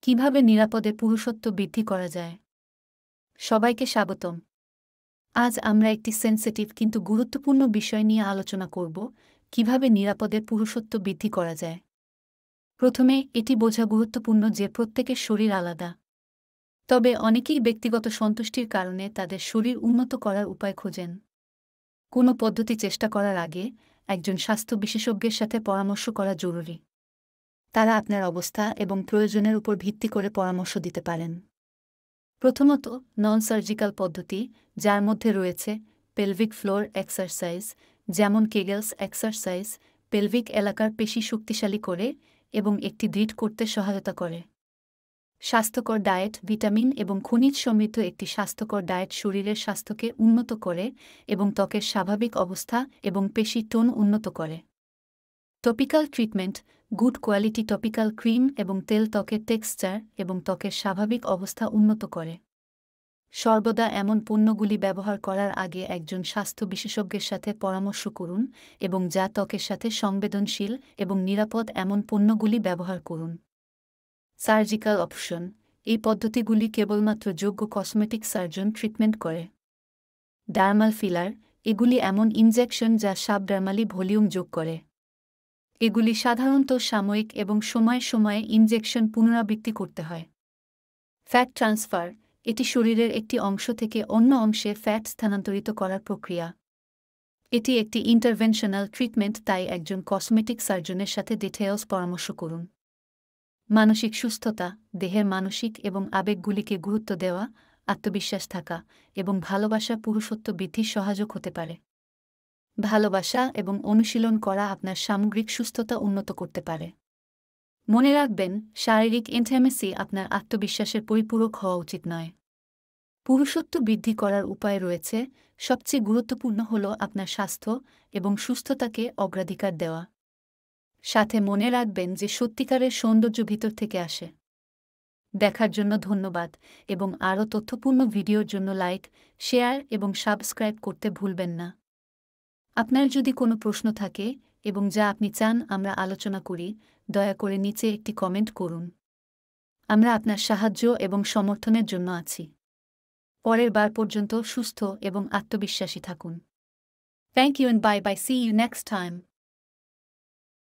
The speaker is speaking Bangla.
কিভাবে নিরাপদে পুরুষত্ব বৃদ্ধি করা যায়। সবাইকে স্বাগতম। আজ আমরা একটি সেনসিটিভ কিন্তু গুরুত্বপূর্ণ বিষয় নিয়ে আলোচনা করব, কিভাবে নিরাপদে পুরুষত্ব বৃদ্ধি করা যায়। প্রথমে এটি বোঝা গুরুত্বপূর্ণ যে প্রত্যেকের শরীর আলাদা। তবে অনেকেই ব্যক্তিগত সন্তুষ্টির কারণে তাদের শরীর উন্নত করার উপায় খোঁজেন। কোনো পদ্ধতি চেষ্টা করার আগে একজন স্বাস্থ্য বিশেষজ্ঞের সাথে পরামর্শ করা জরুরি। তারা আপনার অবস্থা এবং প্রয়োজনের উপর ভিত্তি করে পরামর্শ দিতে পারেন। প্রথমত, নন সার্জিক্যাল পদ্ধতি, যার মধ্যে রয়েছে পেলভিক ফ্লোর এক্সারসাইজ, যেমন কেগেলস এক্সারসাইজ, পেলভিক এলাকার পেশি শক্তিশালী করে এবং একটি দৃঢ় করতে সহায়তা করে। স্বাস্থ্যকর ডায়েট, ভিটামিন এবং খনিজ সমৃদ্ধ একটি স্বাস্থ্যকর ডায়েট শরীরের স্বাস্থ্যকে উন্নত করে এবং ত্বকের স্বাভাবিক অবস্থা এবং পেশি টোন উন্নত করে। Topical treatment, good quality topical cream এবং তেল ত্বকের টেক্সচার এবং ত্বকের স্বাভাবিক অবস্থা উন্নত করে। সর্বদা এমন পণ্যগুলি ব্যবহার করার আগে একজন স্বাস্থ্য বিশেষজ্ঞের সাথে পরামর্শ করুন এবং যা ত্বকের সাথে সংবেদনশীল এবং নিরাপদ এমন পণ্যগুলি ব্যবহার করুন। সার্জিক্যাল অপশন, এই পদ্ধতিগুলি কেবলমাত্র যোগ্য কসমেটিক সার্জন ট্রিটমেন্ট করে। ডার্মাল ফিলার, এগুলি এমন ইনজেকশন যা সাবডার্মালি ভলিউম যোগ করে। এগুলি সাধারণত সাময়িক এবং সময়ে সময়ে ইনজেকশন পুনরাবৃত্তি করতে হয়। ফ্যাট ট্রান্সফার, এটি শরীরের একটি অংশ থেকে অন্য অংশে ফ্যাট স্থানান্তরিত করার প্রক্রিয়া। এটি একটি ইন্টারভেনশনাল ট্রিটমেন্ট, তাই একজন কসমেটিক সার্জনের সাথে ডিটেইলস পরামর্শ করুন। মানসিক সুস্থতা, দেহের মানসিক এবং আবেগগুলিকে গুরুত্ব দেওয়া, আত্মবিশ্বাস থাকা এবং ভালোবাসা পুরুষত্ব বৃদ্ধির সহায়ক হতে পারে। ভালোবাসা এবং অনুশীলন করা আপনার সামগ্রিক সুস্থতা উন্নত করতে পারে। মনে রাখবেন, শারীরিক ইন্টিমেসি আপনার আত্মবিশ্বাসের পরিপূরক হওয়া উচিত নয়। পুরুষত্ব বৃদ্ধি করার উপায় রয়েছে, সবচেয়ে গুরুত্বপূর্ণ হল আপনার স্বাস্থ্য এবং সুস্থতাকে অগ্রাধিকার দেওয়া। সাথে মনে রাখবেন যে সত্যিকারের সৌন্দর্য ভিতর থেকে আসে। দেখার জন্য ধন্যবাদ এবং আরও তথ্যপূর্ণ ভিডিওর জন্য লাইক, শেয়ার এবং সাবস্ক্রাইব করতে ভুলবেন না। আপনার যদি কোনো প্রশ্ন থাকে এবং যা আপনি চান আমরা আলোচনা করি, দয়া করে নিচে একটি কমেন্ট করুন। আমরা আপনার সাহায্য এবং সমর্থনের জন্য আছি। পরের বার পর্যন্ত সুস্থ এবং আত্মবিশ্বাসী থাকুন। Thank you and bye bye. See you next time.